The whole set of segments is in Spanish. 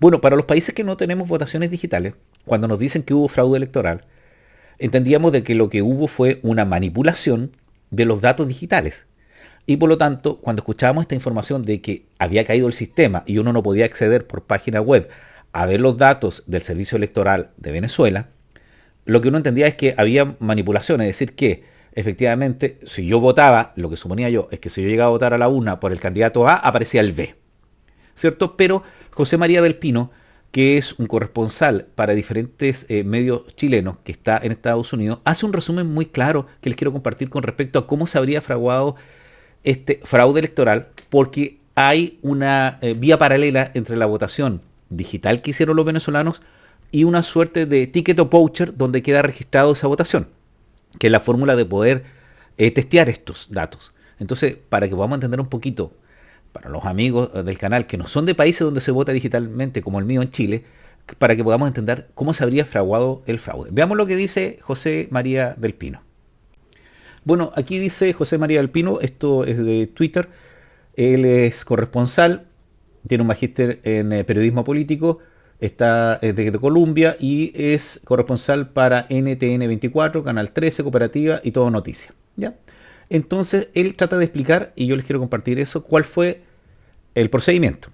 Bueno, para los países que no tenemos votaciones digitales, cuando nos dicen que hubo fraude electoral, entendíamos de que lo que hubo fue una manipulación de los datos digitales. Y por lo tanto, cuando escuchábamos esta información de que había caído el sistema y uno no podía acceder por página web a ver los datos del servicio electoral de Venezuela, lo que uno entendía es que había manipulación, es decir, que efectivamente, si yo votaba, lo que suponía yo es que si yo llegaba a votar a la una por el candidato A, aparecía el B, ¿cierto? Pero José María del Pino, que es un corresponsal para diferentes medios chilenos que está en Estados Unidos, hace un resumen muy claro que les quiero compartir con respecto a cómo se habría fraguado este fraude electoral, porque hay una vía paralela entre la votación digital que hicieron los venezolanos y una suerte de ticket o voucher donde queda registrado esa votación, que es la fórmula de poder testear estos datos. Entonces, para que podamos entender un poquito, para los amigos del canal que no son de países donde se vota digitalmente, como el mío en Chile, para que podamos entender cómo se habría fraguado el fraude. Veamos lo que dice José María del Pino. Bueno, aquí dice José María del Pino, esto es de Twitter, él es corresponsal, tiene un magíster en periodismo político, está de Colombia y es corresponsal para NTN 24, Canal 13, Cooperativa y Todo Noticia. ¿Ya? Entonces, él trata de explicar, y yo les quiero compartir eso, cuál fue el procedimiento.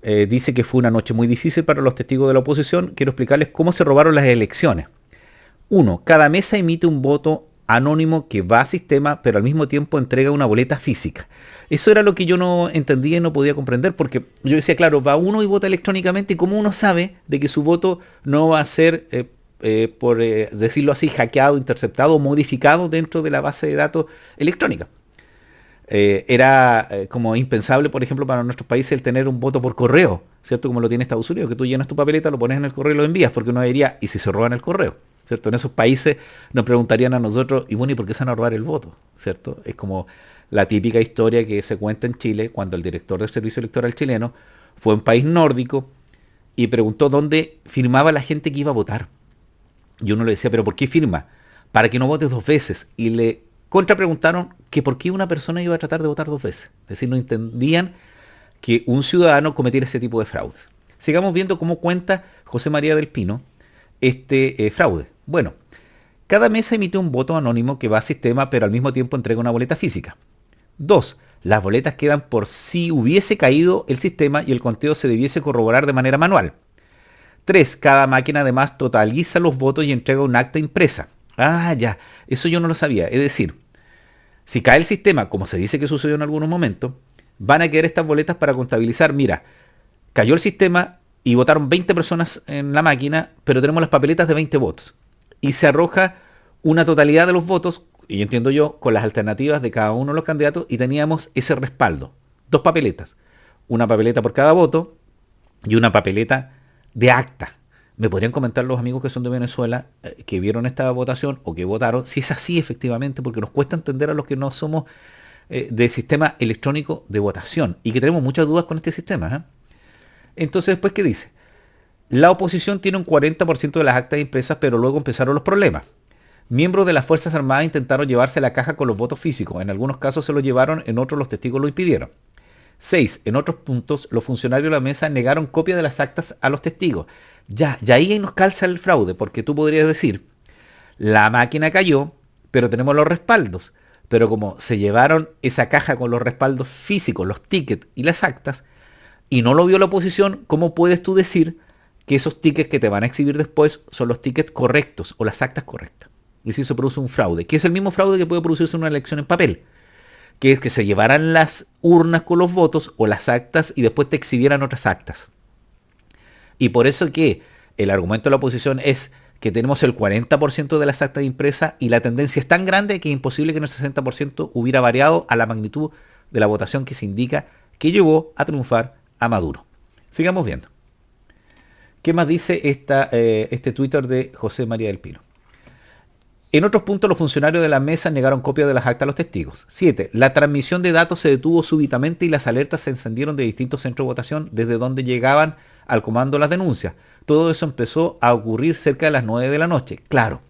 Dice que fue una noche muy difícil para los testigos de la oposición. Quiero explicarles cómo se robaron las elecciones. Uno, cada mesa emite un voto anónimo que va a sistema, pero al mismo tiempo entrega una boleta física. Eso era lo que yo no entendía y no podía comprender, porque yo decía, claro, va uno y vota electrónicamente, y cómo uno sabe de que su voto no va a ser, por decirlo así, hackeado, interceptado o modificado dentro de la base de datos electrónica. Era como impensable, por ejemplo, para nuestros países el tener un voto por correo, ¿cierto? Como lo tiene Estados Unidos, que tú llenas tu papeleta, lo pones en el correo y lo envías, porque uno diría, ¿y si se roban el correo? ¿Cierto? En esos países nos preguntarían a nosotros, y bueno, ¿y por qué se van a robar el voto? ¿Cierto? Es como la típica historia que se cuenta en Chile cuando el director del servicio electoral chileno fue a un país nórdico y preguntó dónde firmaba la gente que iba a votar. Y uno le decía, ¿pero por qué firma? Para que no votes dos veces. Y le contrapreguntaron que por qué una persona iba a tratar de votar dos veces. Es decir, no entendían que un ciudadano cometiera ese tipo de fraudes. Sigamos viendo cómo cuenta José María del Pino este fraude. Bueno, cada mesa emite un voto anónimo que va a sistema, pero al mismo tiempo entrega una boleta física. 2. Las boletas quedan por si hubiese caído el sistema y el conteo se debiese corroborar de manera manual. 3. Cada máquina además totaliza los votos y entrega un acta impresa. Ah, ya, eso yo no lo sabía. Es decir, si cae el sistema, como se dice que sucedió en algunos momentos, van a quedar estas boletas para contabilizar. Mira, cayó el sistema y votaron 20 personas en la máquina, pero tenemos las papeletas de 20 votos. Y se arroja una totalidad de los votos, y entiendo yo, con las alternativas de cada uno de los candidatos, y teníamos ese respaldo. Dos papeletas. Una papeleta por cada voto y una papeleta de acta. ¿Me podrían comentar los amigos que son de Venezuela, que vieron esta votación o que votaron, si es así efectivamente? Porque nos cuesta entender a los que no somos del sistema electrónico de votación y que tenemos muchas dudas con este sistema. Entonces, después, ¿qué dice? La oposición tiene un 40% de las actas impresas, pero luego empezaron los problemas. Miembros de las Fuerzas Armadas intentaron llevarse la caja con los votos físicos. En algunos casos se lo llevaron, en otros los testigos lo impidieron. 6. En otros puntos, los funcionarios de la mesa negaron copia de las actas a los testigos. Ya, y ahí nos calza el fraude, porque tú podrías decir, la máquina cayó, pero tenemos los respaldos. Pero como se llevaron esa caja con los respaldos físicos, los tickets y las actas, y no lo vio la oposición, ¿cómo puedes tú decir que esos tickets que te van a exhibir después son los tickets correctos o las actas correctas? Y si se produce un fraude, que es el mismo fraude que puede producirse en una elección en papel, que es que se llevaran las urnas con los votos o las actas y después te exhibieran otras actas. Y por eso que el argumento de la oposición es que tenemos el 40% de las actas impresas y la tendencia es tan grande que es imposible que en el 60% hubiera variado a la magnitud de la votación que se indica que llevó a triunfar a Maduro. Sigamos viendo. ¿Qué más dice este Twitter de José María del Pino? En otros puntos, los funcionarios de la mesa negaron copia de las actas a los testigos. 7. La transmisión de datos se detuvo súbitamente y las alertas se encendieron de distintos centros de votación desde donde llegaban al comando las denuncias. Todo eso empezó a ocurrir cerca de las 9 de la noche. Claro.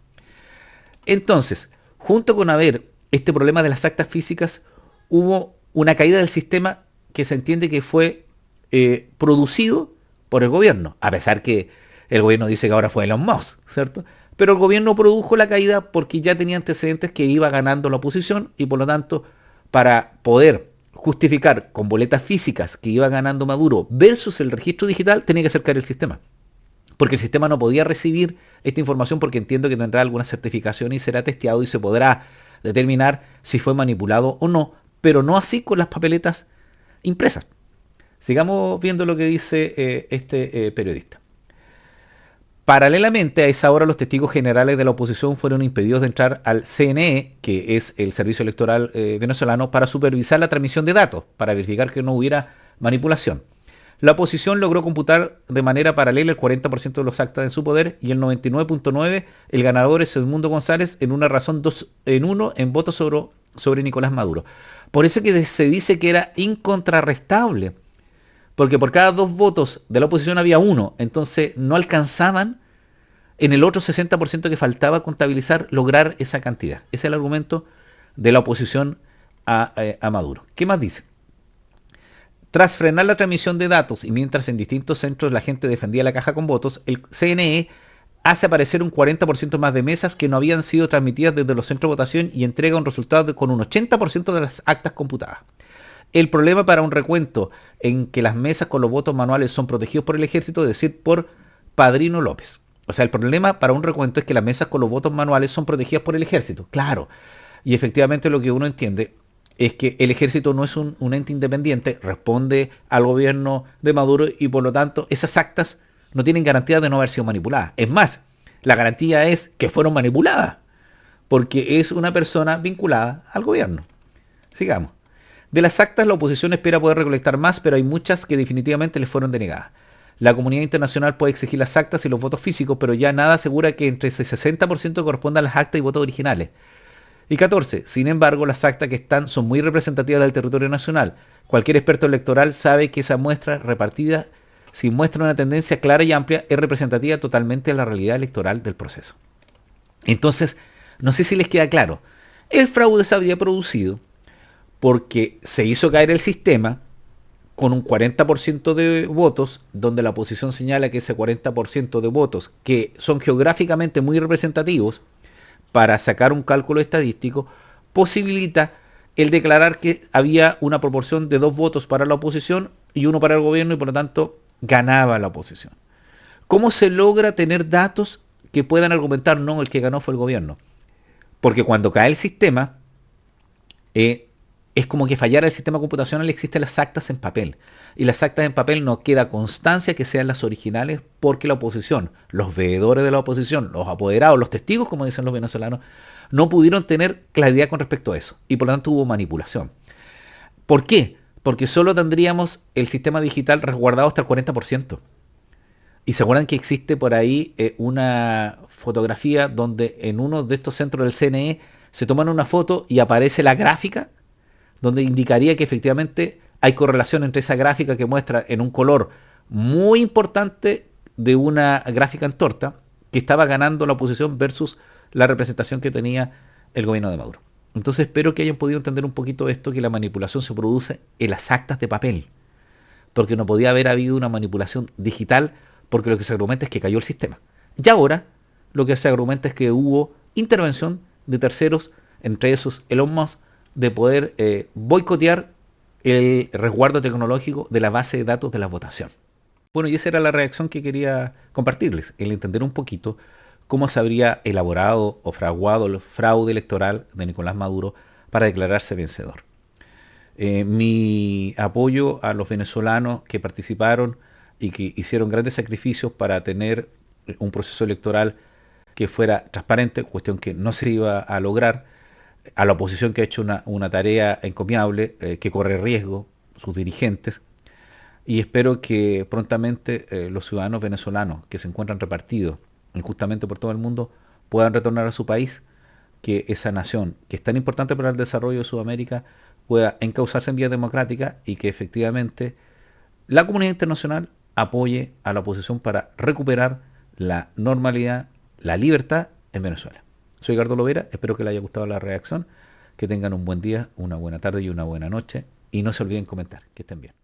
Entonces, junto con haber este problema de las actas físicas, hubo una caída del sistema que se entiende que fue producido por el gobierno, a pesar que el gobierno dice que ahora fue Elon Musk, ¿cierto? Pero el gobierno produjo la caída porque ya tenía antecedentes que iba ganando la oposición y por lo tanto, para poder justificar con boletas físicas que iba ganando Maduro versus el registro digital, tenía que acercar el sistema. Porque el sistema no podía recibir esta información porque entiendo que tendrá alguna certificación y será testeado y se podrá determinar si fue manipulado o no, pero no así con las papeletas impresas. Sigamos viendo lo que dice este periodista. Paralelamente a esa hora, los testigos generales de la oposición fueron impedidos de entrar al CNE, que es el Servicio Electoral venezolano, para supervisar la transmisión de datos, para verificar que no hubiera manipulación. La oposición logró computar de manera paralela el 40% de los actas en su poder y el 99.9% el ganador es Edmundo González en una razón 2-1 en votos sobre Nicolás Maduro. Por eso que se dice que era incontrarrestable, porque por cada 2 votos de la oposición había 1, entonces no alcanzaban en el otro 60% que faltaba contabilizar lograr esa cantidad. Ese es el argumento de la oposición a Maduro. ¿Qué más dice? Tras frenar la transmisión de datos y mientras en distintos centros la gente defendía la caja con votos, el CNE hace aparecer un 40% más de mesas que no habían sido transmitidas desde los centros de votación y entrega un resultado con un 80% de las actas computadas. El problema para un recuento en que las mesas con los votos manuales son protegidos por el ejército, es decir, por Padrino López. O sea, el problema para un recuento es que las mesas con los votos manuales son protegidas por el ejército. Claro. Y efectivamente lo que uno entiende es que el ejército no es un ente independiente, responde al gobierno de Maduro y por lo tanto esas actas no tienen garantía de no haber sido manipuladas. Es más, la garantía es que fueron manipuladas, porque es una persona vinculada al gobierno. Sigamos. De las actas, la oposición espera poder recolectar más, pero hay muchas que definitivamente les fueron denegadas. La comunidad internacional puede exigir las actas y los votos físicos, pero ya nada asegura que entre ese 60% correspondan las actas y votos originales. Y 14. Sin embargo, las actas que están son muy representativas del territorio nacional. Cualquier experto electoral sabe que esa muestra repartida, si muestra una tendencia clara y amplia, es representativa totalmente de la realidad electoral del proceso. Entonces, no sé si les queda claro. El fraude se habría producido porque se hizo caer el sistema con un 40% de votos, donde la oposición señala que ese 40% de votos, que son geográficamente muy representativos, para sacar un cálculo estadístico, posibilita el declarar que había una proporción de 2 votos para la oposición y 1 para el gobierno y por lo tanto ganaba la oposición. ¿Cómo se logra tener datos que puedan argumentar no, el que ganó fue el gobierno? Porque cuando cae el sistema, es como que fallara el sistema computacional y existen las actas en papel. Y las actas en papel no queda constancia que sean las originales porque la oposición, los veedores de la oposición, los apoderados, los testigos, como dicen los venezolanos, no pudieron tener claridad con respecto a eso. Y por lo tanto hubo manipulación. ¿Por qué? Porque solo tendríamos el sistema digital resguardado hasta el 40%. Y se acuerdan que existe por ahí una fotografía donde en uno de estos centros del CNE se toman una foto y aparece la gráfica donde indicaría que efectivamente hay correlación entre esa gráfica que muestra en un color muy importante de una gráfica en torta que estaba ganando la oposición versus la representación que tenía el gobierno de Maduro. Entonces espero que hayan podido entender un poquito esto, que la manipulación se produce en las actas de papel, porque no podía haber habido una manipulación digital, porque lo que se argumenta es que cayó el sistema. Y ahora lo que se argumenta es que hubo intervención de terceros, entre esos Elon Musk, de poder boicotear el resguardo tecnológico de la base de datos de la votación. Bueno, y esa era la reacción que quería compartirles, el entender un poquito cómo se habría elaborado o fraguado el fraude electoral de Nicolás Maduro para declararse vencedor. Mi apoyo a los venezolanos que participaron y que hicieron grandes sacrificios para tener un proceso electoral que fuera transparente, cuestión que no se iba a lograr, a la oposición que ha hecho una tarea encomiable, que corre riesgo, sus dirigentes, y espero que prontamente los ciudadanos venezolanos que se encuentran repartidos injustamente por todo el mundo puedan retornar a su país, que esa nación, que es tan importante para el desarrollo de Sudamérica, pueda encauzarse en vía democrática y que efectivamente la comunidad internacional apoye a la oposición para recuperar la normalidad, la libertad en Venezuela. Soy Gardo Lovera, espero que les haya gustado la reacción, que tengan un buen día, una buena tarde y una buena noche, y no se olviden comentar. Que estén bien.